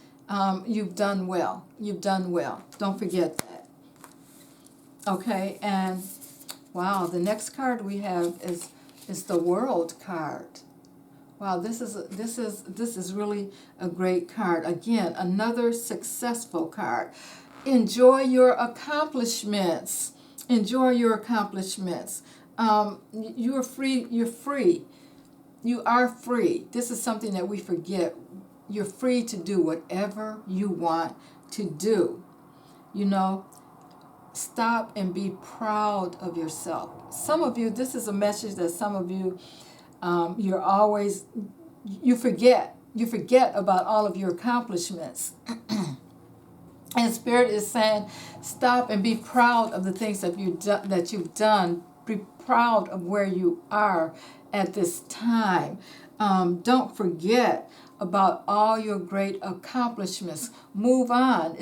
Speaker 1: you've done well. You've done well. Don't forget that. Okay, and wow, the next card we have is the World card. Wow, this is really a great card. Again, another successful card. Enjoy your accomplishments. Enjoy your accomplishments. You're free. You're free. You are free. This is something that we forget. You're free to do whatever you want to do. You know, stop and be proud of yourself. Some of you, this is a message that some of you, you forget about all of your accomplishments. And Spirit is saying, stop and be proud of the things that you've done. Be proud of where you are at this time. Don't forget about all your great accomplishments. Move on.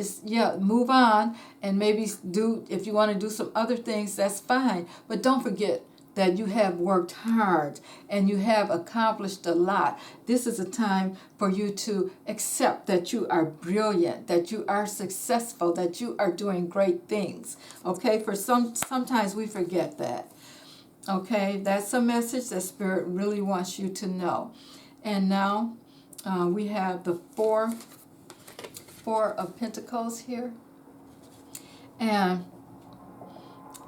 Speaker 1: Move on, and maybe if you want to do some other things, that's fine. But don't forget that you have worked hard and you have accomplished a lot. This is a time for you to accept that you are brilliant, that you are successful, that you are doing great things. Okay, sometimes we forget that. Okay, that's a message that Spirit really wants you to know. And now we have the Four of Pentacles here. And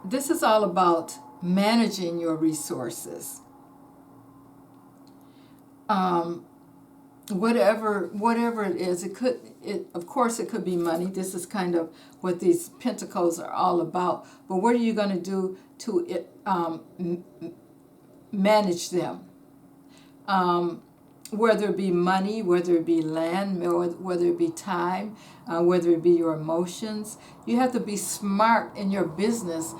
Speaker 1: this is all about managing your resources. Whatever it is, of course it could be money. This is kind of what these pentacles are all about. But what are you going to do to manage them? Whether it be money, whether it be land, whether it be time, whether it be your emotions. You have to be smart in your business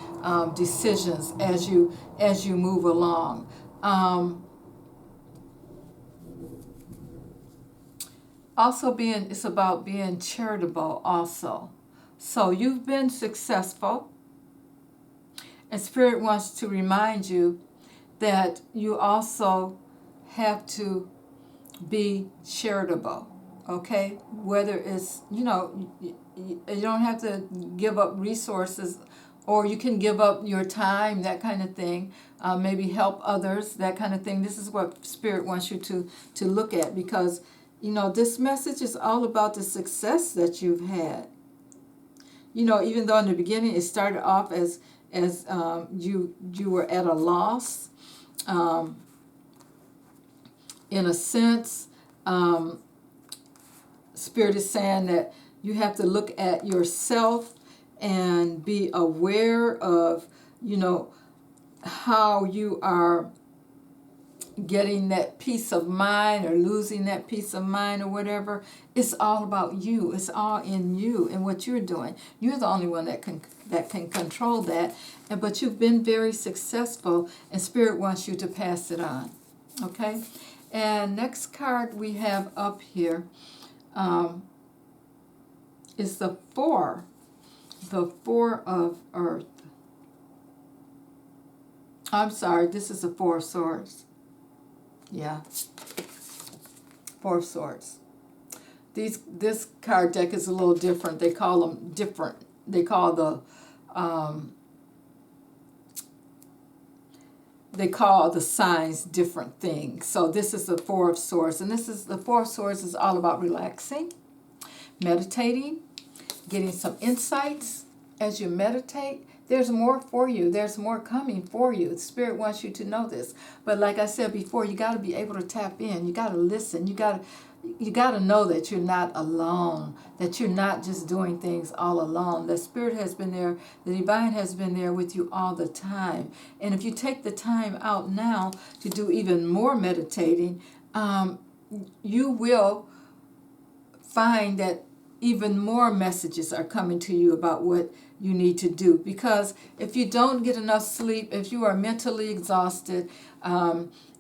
Speaker 1: decisions as you move along. Also it's about being charitable also. So you've been successful, and Spirit wants to remind you that you also have to be charitable, okay? Whether it's, you don't have to give up resources, or you can give up your time, that kind of thing. Maybe help others, that kind of thing. This is what Spirit wants you to look at, because, this message is all about the success that you've had. Even though in the beginning it started off as you were at a loss, in a sense, Spirit is saying that you have to look at yourself and be aware of, how you are getting that peace of mind or losing that peace of mind or whatever. It's all about you. It's all in you and what you're doing. You're the only one that can control that. But you've been very successful, and Spirit wants you to pass it on. Okay? And next card we have up here is the Four of Earth. I'm sorry, this is the Four of Swords. Yeah. Four of Swords. This card deck is a little different. They call them different. They call the signs different things. So this is the Four of Swords, and the Four of Swords is all about relaxing, meditating, getting some insights as you meditate. There's more for you. There's more coming for you. The Spirit wants you to know this. But like I said before, you got to be able to tap in. You got to listen. You got to know that you're not alone, that you're not just doing things all alone. The Spirit has been there. The Divine has been there with you all the time. And if you take the time out now to do even more meditating, you will find that even more messages are coming to you about what you need to do. Because if you don't get enough sleep, if you are mentally exhausted,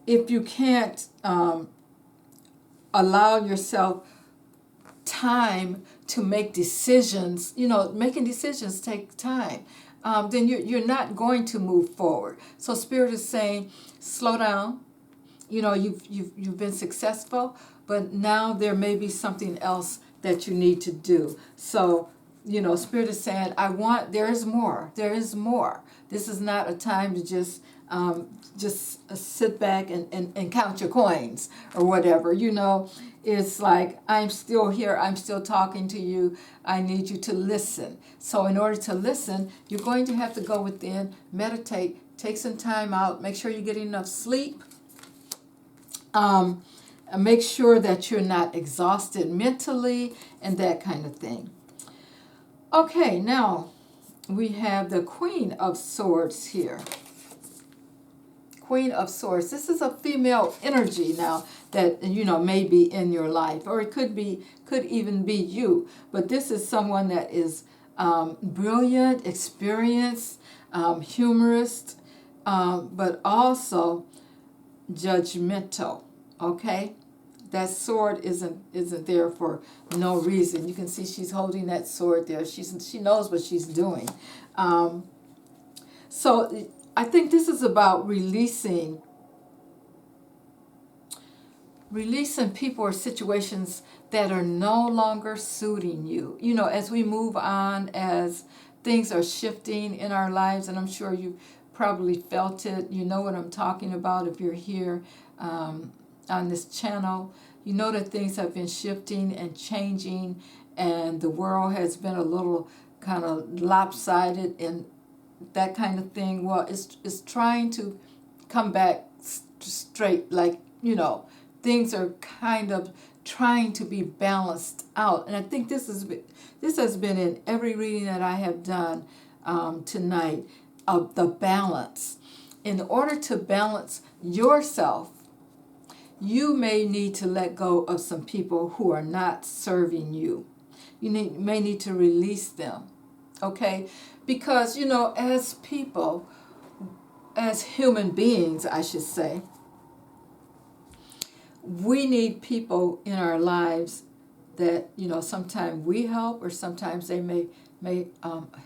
Speaker 1: if you can't allow yourself time to make decisions, making decisions take time, then you're not going to move forward. So Spirit is saying, slow down. You've been successful, but now there may be something else that you need to do. So, Spirit is saying, there is more. There is more. This is not a time to just sit back and count your coins or whatever. It's like, I'm still here. I'm still talking to you. I need you to listen. So in order to listen, you're going to have to go within, meditate, take some time out, make sure you get enough sleep. Make sure that you're not exhausted mentally and that kind of thing. Okay, now we have the Queen of Swords here. Queen of Swords. This is a female energy now that may be in your life, or it could even be you. But this is someone that is brilliant, experienced, humorous, but also judgmental. Okay, that sword isn't there for no reason. You can see she's holding that sword there. She knows what she's doing. So I think this is about releasing people or situations that are no longer suiting you. As we move on, as things are shifting in our lives, and I'm sure you probably felt it. You know what I'm talking about if you're here on this channel. You know that things have been shifting and changing, and the world has been a little kind of lopsided and that kind of thing. Well, it's trying to come back straight, like, things are kind of trying to be balanced out. And I think this has been in every reading that I have done tonight, of the balance. In order to balance yourself, you may need to let go of some people who are not serving you. You may need to release them, okay? Because, as people, as human beings, I should say, we need people in our lives that, sometimes we help, or sometimes they may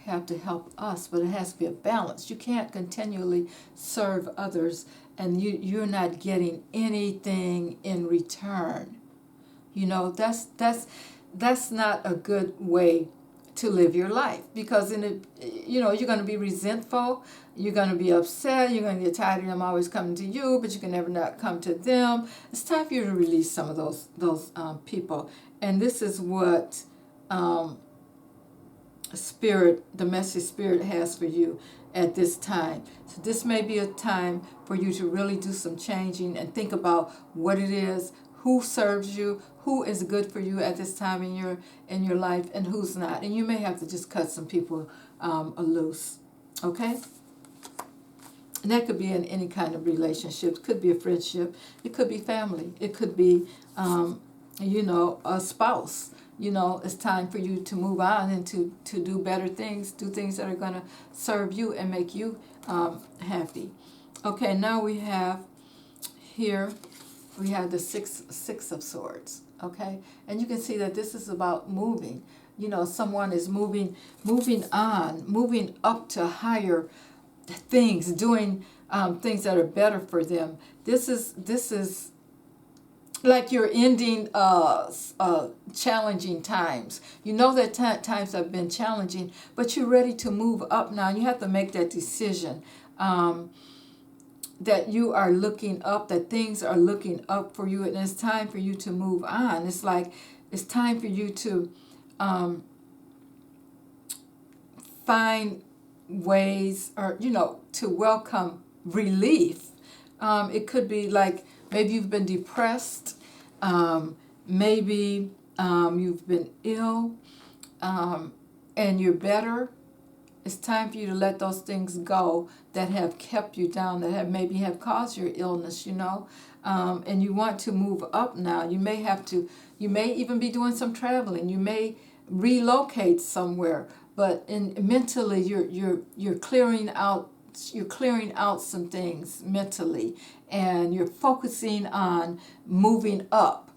Speaker 1: have to help us, but it has to be a balance. You can't continually serve others and you're not getting anything in return. That's not a good way to live your life, because you're going to be resentful, you're going to be upset, you're going to get tired of them always coming to you, but you can never not come to them. It's time for you to release some of those people. And this is what the message Spirit has for you at this time. So this may be a time for you to really do some changing and think about what it is, who serves you, who is good for you at this time in your life, and who's not. And you may have to just cut some people loose. Okay? And that could be in any kind of relationship. It could be a friendship. It could be family. It could be, a spouse. It's time for you to move on and to do better things, do things that are going to serve you and make you happy. Okay, now we have here, we have the six of swords. Okay, and you can see that this is about moving. Someone is moving on, moving up to higher things, doing things that are better for them. This is like you're ending challenging times. You know that times have been challenging, but you're ready to move up now. You have to make that decision that you are looking up, that things are looking up for you, and it's time for you to move on. It's like it's time for you to find ways, or to welcome relief. It could be like maybe you've been depressed, maybe you've been ill, and you're better. It's time for you to let those things go that have kept you down, that have maybe have caused your illness, and you want to move up now. You may even be doing some traveling. You may relocate somewhere, but mentally you're clearing out some things mentally, and you're focusing on moving up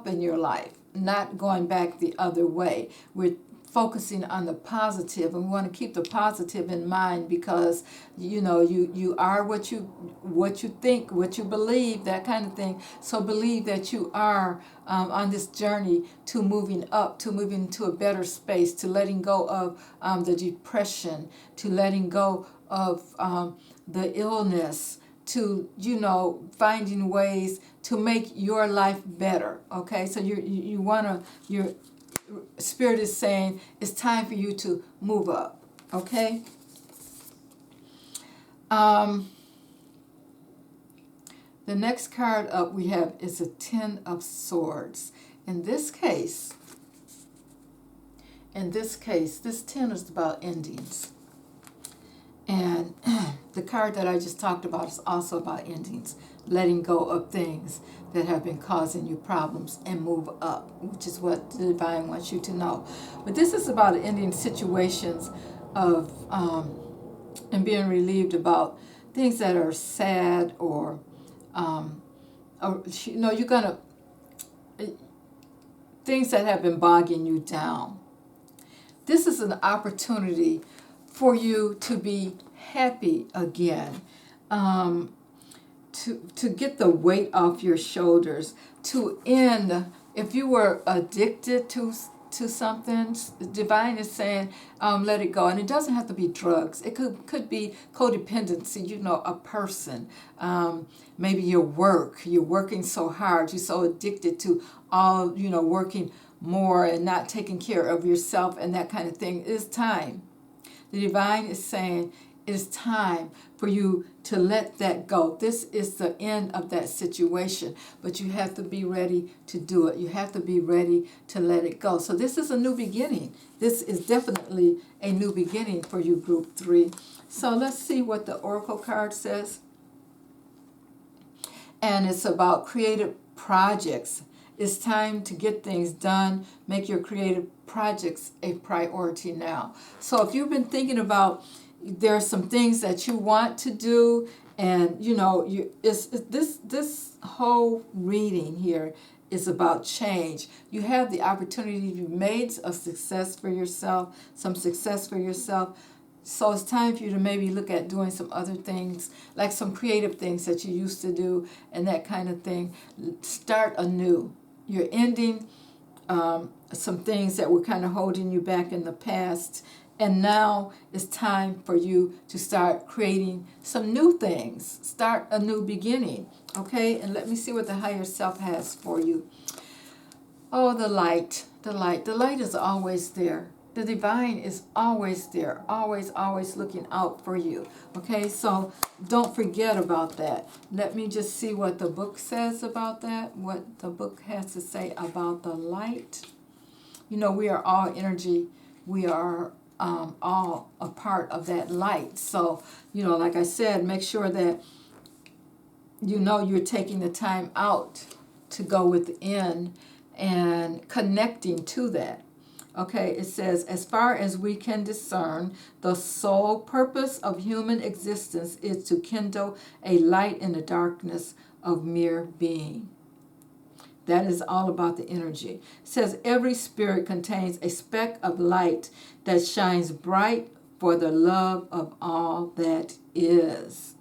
Speaker 1: in your life, not going back the other way. We're focusing on the positive, and we want to keep the positive in mind, because you are what you think, what you believe, that kind of thing. So believe that you are on this journey to moving up, to moving to a better space, to letting go of the depression, to letting go of the illness, to finding ways to make your life better. Okay, so your Spirit is saying it's time for you to move up. Okay. The next card up we have is a Ten of Swords. In this case, this 10 is about endings. And the card that I just talked about is also about endings, letting go of things that have been causing you problems and move up, which is what the divine wants you to know. But this is about ending situations of and being relieved about things that are sad, or you're gonna things that have been bogging you down. This is an opportunity for you to be happy again, to get the weight off your shoulders, to end. If you were addicted to something, divine is saying, let it go. And it doesn't have to be drugs. It could be codependency, a person. Maybe your work. You're working so hard. You're so addicted to all, working more and not taking care of yourself and that kind of thing. It's time. The divine is saying it is time for you to let that go. This is the end of that situation, but you have to be ready to do it. You have to be ready to let it go. So this is a new beginning. This is definitely a new beginning for you, Group 3. So let's see what the Oracle card says. And it's about creative projects. It's time to get things done. Make your creative projects a priority now. So if you've been thinking about, there are some things that you want to do, and this whole reading here is about change. You have the opportunity. You've made a success for yourself, some success for yourself. So it's time for you to maybe look at doing some other things, like some creative things that you used to do and that kind of thing. Start anew. You're ending some things that were kind of holding you back in the past. And now it's time for you to start creating some new things. Start a new beginning. Okay? And let me see what the higher self has for you. Oh, the light. The light. The light is always there. The divine is always there, always, always looking out for you. Okay, so don't forget about that. Let me just see what the book says about that, what the book has to say about the light. We are all energy. We are all a part of that light. So, like I said, make sure that you're taking the time out to go within and connecting to that. Okay, it says, as far as we can discern, the sole purpose of human existence is to kindle a light in the darkness of mere being. That is all about the energy. It says, every spirit contains a speck of light that shines bright for the love of all that is.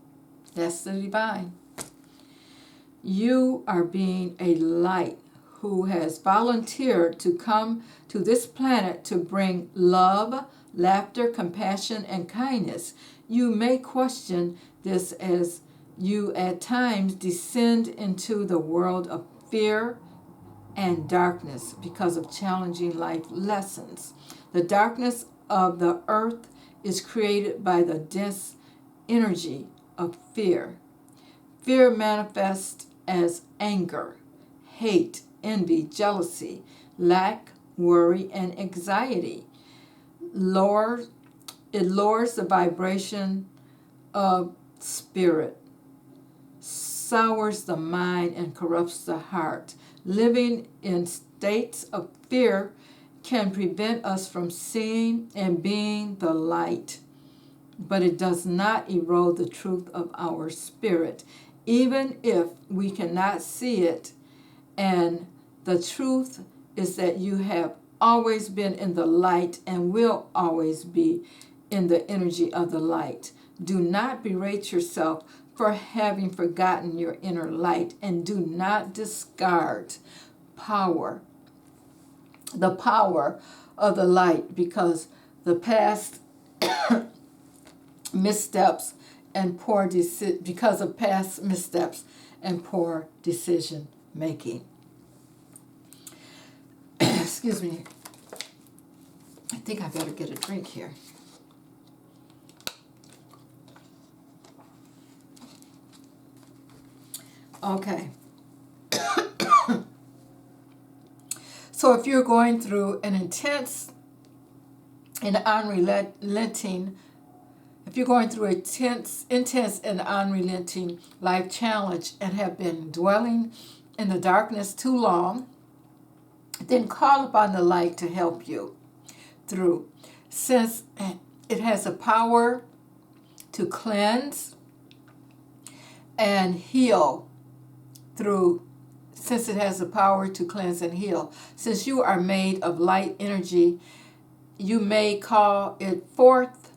Speaker 1: That's the divine. You are being a light who has volunteered to come to this planet to bring love, laughter, compassion, and kindness. You may question this as you at times descend into the world of fear and darkness because of challenging life lessons. The darkness of the earth is created by the dense energy of fear. Fear manifests as anger, hate, envy, jealousy, lack, worry, and anxiety. It lowers the vibration of spirit, sours the mind, and corrupts the heart. Living in states of fear can prevent us from seeing and being the light, but it does not erode the truth of our spirit, even if we cannot see it. And the truth is that you have always been in the light and will always be in the energy of the light. Do not berate yourself for having forgotten your inner light, and do not discard the power of the light, because the past missteps and because of past missteps and poor decision making. Excuse me. I think I better get a drink here. Okay. So if you're going through an intense and unrelenting, if you're going through a intense and unrelenting life challenge and have been dwelling in the darkness too long, then call upon the light to help you through. Since it has a power to cleanse and heal since it has the power to cleanse and heal. Since you are made of light energy, you may call it forth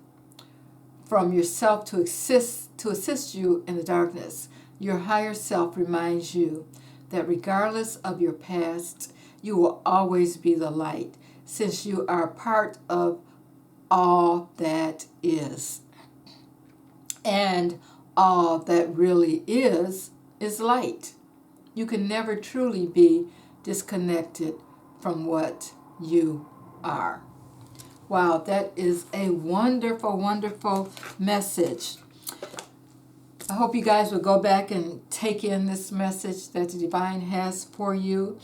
Speaker 1: from yourself to assist you in the darkness. Your higher self reminds you that regardless of your past, you will always be the light, since you are part of all that is. And all that really is light. You can never truly be disconnected from what you are. Wow, that is a wonderful, wonderful message. I hope you guys will go back and take in this message that the Divine has for you.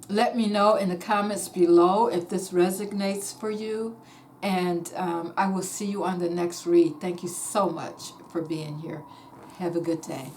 Speaker 1: Let me know in the comments below if this resonates for you. And I will see you on the next read. Thank you so much for being here. Have a good day.